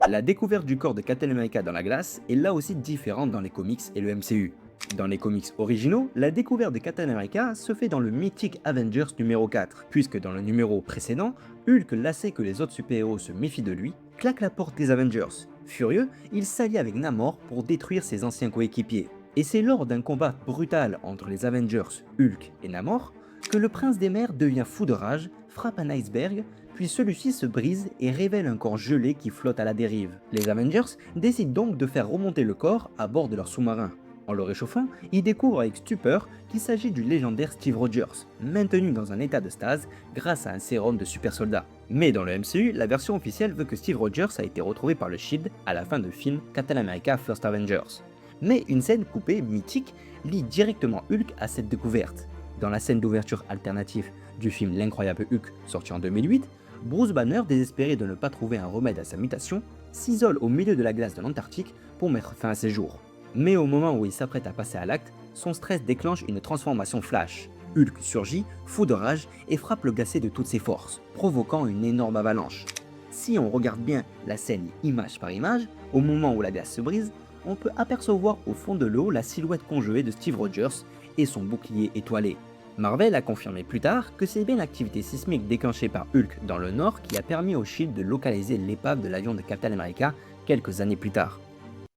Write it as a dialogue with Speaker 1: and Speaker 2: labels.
Speaker 1: La découverte du corps de Captain America dans la glace est là aussi différente dans les comics et le MCU. Dans les comics originaux, la découverte de Captain America se fait dans le mythique Avengers numéro 4, puisque dans le numéro précédent, Hulk, lassé que les autres super-héros se méfient de lui, claque la porte des Avengers. Furieux, il s'allie avec Namor pour détruire ses anciens coéquipiers. Et c'est lors d'un combat brutal entre les Avengers, Hulk et Namor, que le prince des mers devient fou de rage, frappe un iceberg, puis celui-ci se brise et révèle un corps gelé qui flotte à la dérive. Les Avengers décident donc de faire remonter le corps à bord de leur sous-marin. En le réchauffant, ils découvrent avec stupeur qu'il s'agit du légendaire Steve Rogers, maintenu dans un état de stase grâce à un sérum de super soldat. Mais dans le MCU, la version officielle veut que Steve Rogers a été retrouvé par le SHIELD à la fin du film Captain America First Avengers. Mais une scène coupée mythique lie directement Hulk à cette découverte. Dans la scène d'ouverture alternative du film L'incroyable Hulk sorti en 2008, Bruce Banner, désespéré de ne pas trouver un remède à sa mutation, s'isole au milieu de la glace de l'Antarctique pour mettre fin à ses jours. Mais au moment où il s'apprête à passer à l'acte, son stress déclenche une transformation flash. Hulk surgit, fou de rage, et frappe le glacé de toutes ses forces, provoquant une énorme avalanche. Si on regarde bien la scène image par image, au moment où la glace se brise, on peut apercevoir au fond de l'eau la silhouette congelée de Steve Rogers et son bouclier étoilé. Marvel a confirmé plus tard que c'est bien l'activité sismique déclenchée par Hulk dans le nord qui a permis au SHIELD de localiser l'épave de l'avion de Captain America quelques années plus tard.